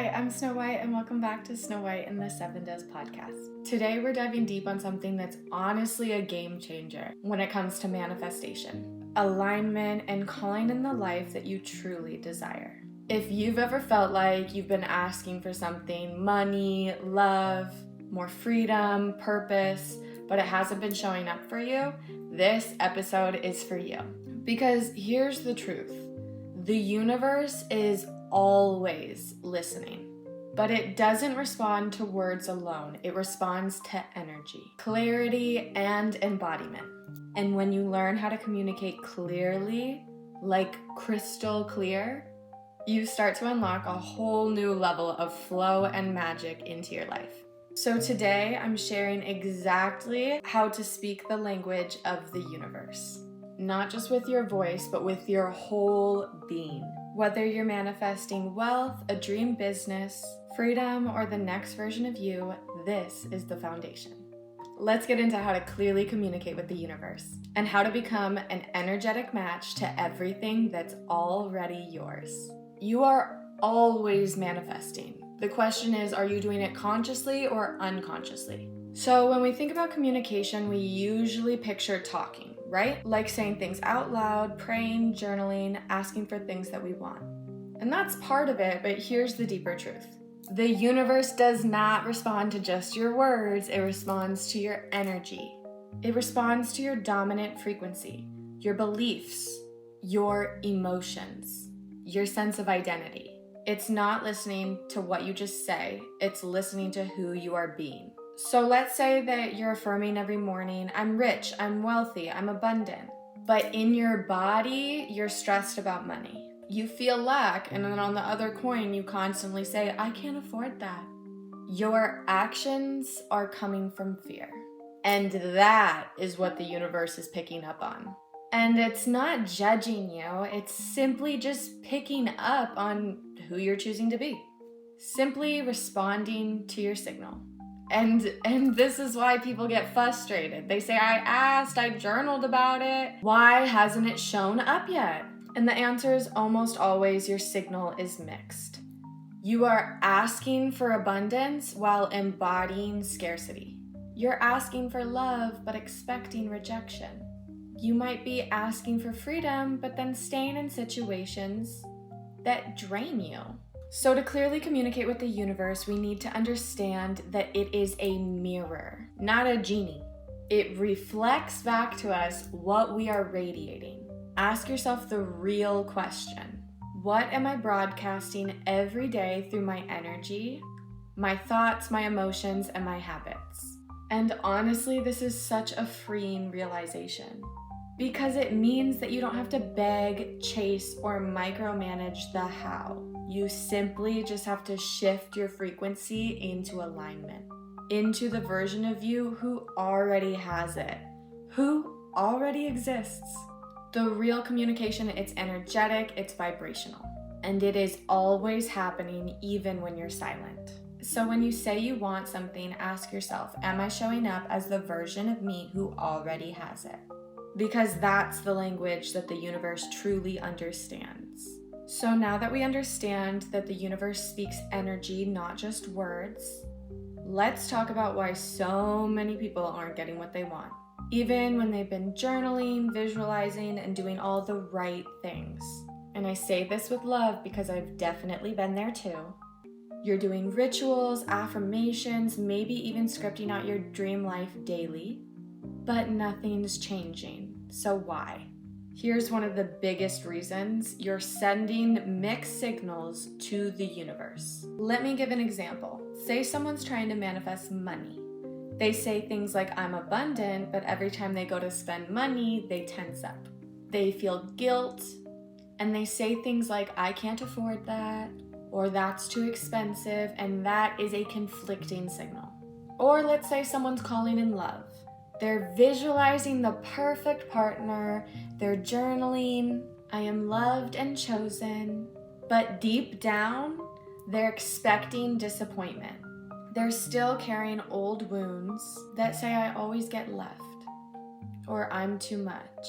Hi, I'm Snow White and welcome back to Snow White and the 7 Does podcast. Today we're diving deep on something that's honestly a game changer when it comes to manifestation, alignment, and calling in the life that you truly desire. If you've ever felt like you've been asking for something, money, love, more freedom, purpose, but it hasn't been showing up for you, this episode is for you. Because here's the truth. The universe is always listening, but it doesn't respond to words alone. It responds to energy, clarity, and embodiment. And when you learn how to communicate clearly, like crystal clear, you start to unlock a whole new level of flow and magic into your life. So today I'm sharing exactly how to speak the language of the universe. Not just with your voice, but with your whole being. Whether you're manifesting wealth, a dream business, freedom, or the next version of you, this is the foundation. Let's get into how to clearly communicate with the universe and how to become an energetic match to everything that's already yours. You are always manifesting. The question is, are you doing it consciously or unconsciously? So when we think about communication, we usually picture talking, right? Like saying things out loud, praying, journaling, asking for things that we want. And that's part of it, but here's the deeper truth. The universe does not respond to just your words, it responds to your energy. It responds to your dominant frequency, your beliefs, your emotions, your sense of identity. It's not listening to what you just say, it's listening to who you are being. So let's say that you're affirming every morning, I'm rich, I'm wealthy, I'm abundant. But in your body, you're stressed about money. You feel lack, and then on the other coin, you constantly say, I can't afford that. Your actions are coming from fear. And that is what the universe is picking up on. And it's not judging you, it's simply just picking up on who you're choosing to be. Simply responding to your signal. And this is why people get frustrated. They say, I asked, I journaled about it. Why hasn't it shown up yet? And the answer is almost always your signal is mixed. You are asking for abundance while embodying scarcity. You're asking for love but expecting rejection. You might be asking for freedom but then staying in situations that drain you. So to clearly communicate with the universe, we need to understand that it is a mirror, not a genie. It reflects back to us what we are radiating. Ask yourself the real question. What am I broadcasting every day through my energy, my thoughts, my emotions, and my habits? And honestly, this is such a freeing realization because it means that you don't have to beg, chase, or micromanage the how. You simply just have to shift your frequency into alignment, into the version of you who already has it, who already exists. The real communication, it's energetic, it's vibrational, and it is always happening even when you're silent. So when you say you want something, ask yourself, am I showing up as the version of me who already has it? Because that's the language that the universe truly understands. So now that we understand that the universe speaks energy, not just words, let's talk about why so many people aren't getting what they want. Even when they've been journaling, visualizing, and doing all the right things. And I say this with love because I've definitely been there too. You're doing rituals, affirmations, maybe even scripting out your dream life daily, but nothing's changing. So why? Here's one of the biggest reasons. You're sending mixed signals to the universe. Let me give an example. Say someone's trying to manifest money. They say things like, I'm abundant, but every time they go to spend money, they tense up. They feel guilt, and they say things like, I can't afford that, or that's too expensive, and that is a conflicting signal. Or let's say someone's calling in love. They're visualizing the perfect partner, they're journaling, I am loved and chosen, but deep down, they're expecting disappointment. They're still carrying old wounds that say, I always get left, or I'm too much.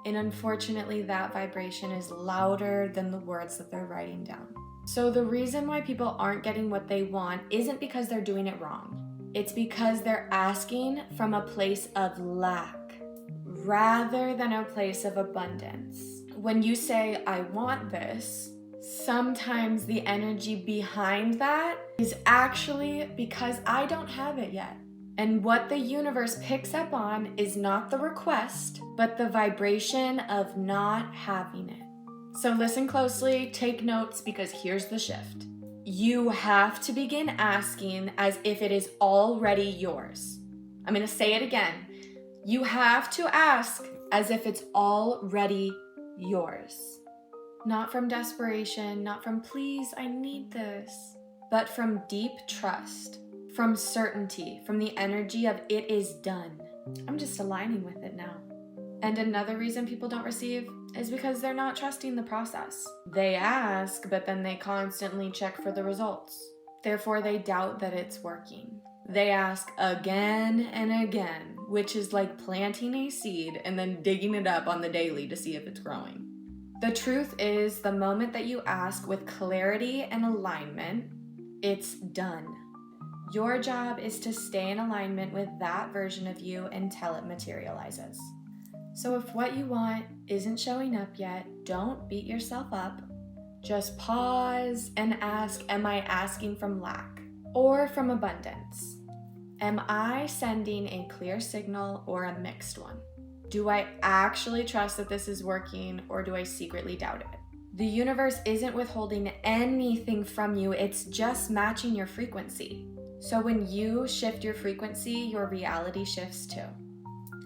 And unfortunately, that vibration is louder than the words that they're writing down. So the reason why people aren't getting what they want isn't because they're doing it wrong. It's because they're asking from a place of lack rather than a place of abundance. When you say, I want this, sometimes the energy behind that is actually because I don't have it yet. And what the universe picks up on is not the request, but the vibration of not having it. So listen closely, take notes, because here's the shift. You have to begin asking as if it is already yours. I'm going to say it again. You have to ask as if it's already yours. Not from desperation, not from please, I need this, but from deep trust, from certainty, from the energy of it is done. I'm just aligning with it now. And another reason people don't receive is because they're not trusting the process. They ask, but then they constantly check for the results. Therefore, they doubt that it's working. They ask again and again, which is like planting a seed and then digging it up on the daily to see if it's growing. The truth is, the moment that you ask with clarity and alignment, it's done. Your job is to stay in alignment with that version of you until it materializes. So if what you want isn't showing up yet, don't beat yourself up. Just pause and ask, am I asking from lack or from abundance? Am I sending a clear signal or a mixed one? Do I actually trust that this is working, or do I secretly doubt it? The universe isn't withholding anything from you, it's just matching your frequency. So when you shift your frequency, your reality shifts too.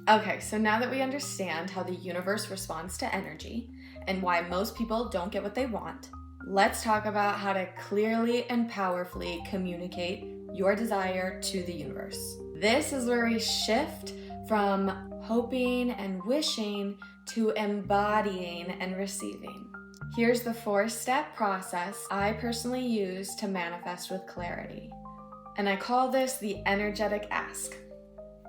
Okay, so now that we understand how the universe responds to energy and why most people don't get what they want, let's talk about how to clearly and powerfully communicate your desire to the universe. This is where we shift from hoping and wishing to embodying and receiving. Here's the 4-step process I personally use to manifest with clarity. And I call this the energetic ask.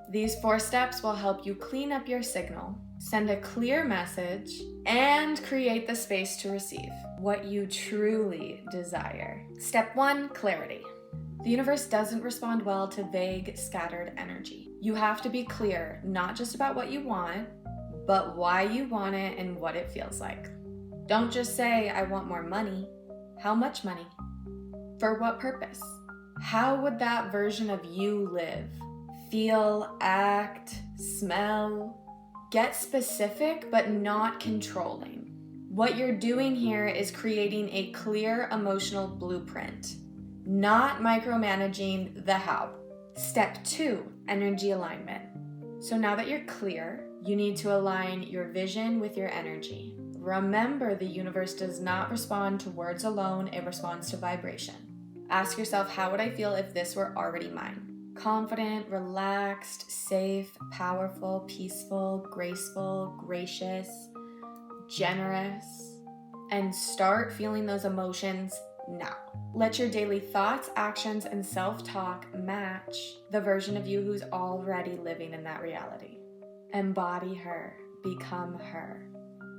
These 4 steps will help you clean up your signal, send a clear message, and create the space to receive what you truly desire. Step 1, clarity. The universe doesn't respond well to vague, scattered energy. You have to be clear, not just about what you want, but why you want it and what it feels like. Don't just say, I want more money. How much money? For what purpose? How would that version of you live? Feel, act, smell. Get specific, but not controlling. What you're doing here is creating a clear emotional blueprint, not micromanaging the how. Step 2, energy alignment. So now that you're clear, you need to align your vision with your energy. Remember, the universe does not respond to words alone, it responds to vibration. Ask yourself, how would I feel if this were already mine? Confident, relaxed, safe, powerful, peaceful, graceful, gracious, generous, and start feeling those emotions now. Let your daily thoughts, actions, and self-talk match the version of you who's already living in that reality. Embody her, become her,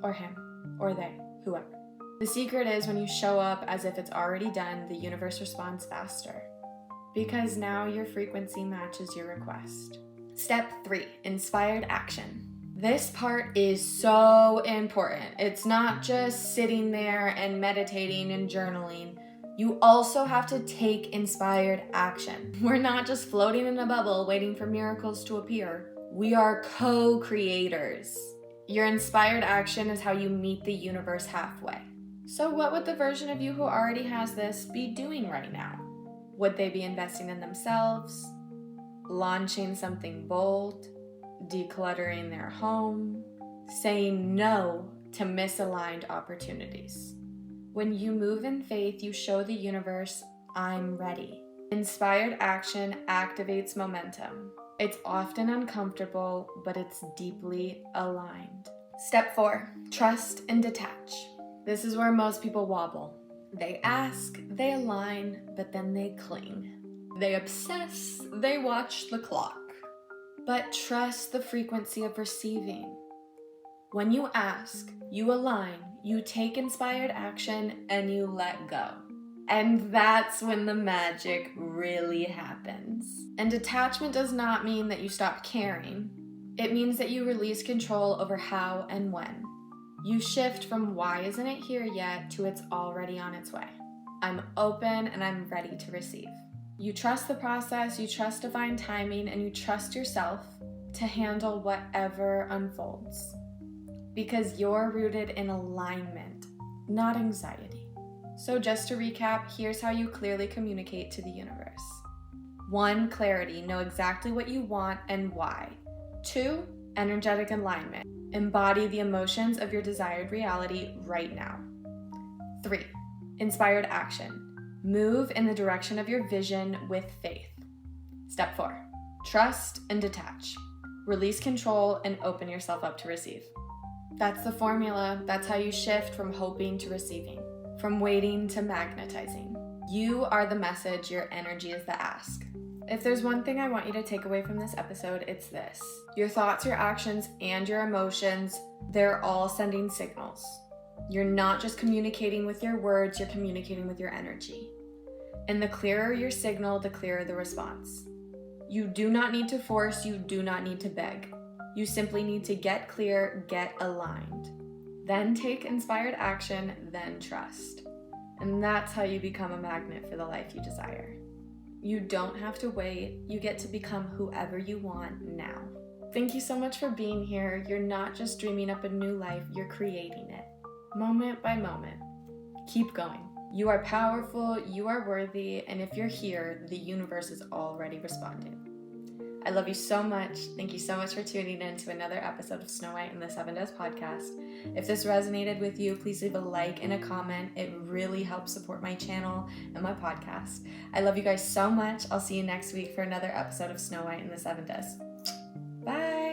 or him, or they, whoever. The secret is when you show up as if it's already done, the universe responds faster. Because now your frequency matches your request. Step 3, inspired action. This part is so important. It's not just sitting there and meditating and journaling. You also have to take inspired action. We're not just floating in a bubble waiting for miracles to appear. We are co-creators. Your inspired action is how you meet the universe halfway. So what would the version of you who already has this be doing right now? Would they be investing in themselves, launching something bold, decluttering their home, saying no to misaligned opportunities? When you move in faith, you show the universe, I'm ready. Inspired action activates momentum. It's often uncomfortable, but it's deeply aligned. Step 4, trust and detach. This is where most people wobble. They ask, they align, but then they cling. They obsess, they watch the clock. But trust the frequency of receiving. When you ask, you align, you take inspired action, and you let go. And that's when the magic really happens. And detachment does not mean that you stop caring. It means that you release control over how and when. You shift from why isn't it here yet to it's already on its way. I'm open and I'm ready to receive. You trust the process, you trust divine timing, and you trust yourself to handle whatever unfolds. Because you're rooted in alignment, not anxiety. So just to recap, here's how you clearly communicate to the universe. 1, clarity, know exactly what you want and why. 2, energetic alignment, embody the emotions of your desired reality right now. 3, inspired action, move in the direction of your vision with faith. Step 4, trust and detach, release control and open yourself up to receive. That's the formula. That's how you shift from hoping to receiving, from waiting to magnetizing. You are the message, your energy is the ask. If there's one thing I want you to take away from this episode, it's this. Your thoughts, your actions, and your emotions, they're all sending signals. You're not just communicating with your words, you're communicating with your energy. And the clearer your signal, the clearer the response. You do not need to force, you do not need to beg. You simply need to get clear, get aligned. Then take inspired action, then trust. And that's how you become a magnet for the life you desire. You don't have to wait. You get to become whoever you want now. Thank you so much for being here. You're not just dreaming up a new life, you're creating it. Moment by moment. Keep going. You are powerful, you are worthy, and if you're here, the universe is already responding. I love you so much. Thank you so much for tuning in to another episode of Snow White and the 7 Does podcast. If this resonated with you, please leave a like and a comment. It really helps support my channel and my podcast. I love you guys so much. I'll see you next week for another episode of Snow White and the 7 Does. Bye.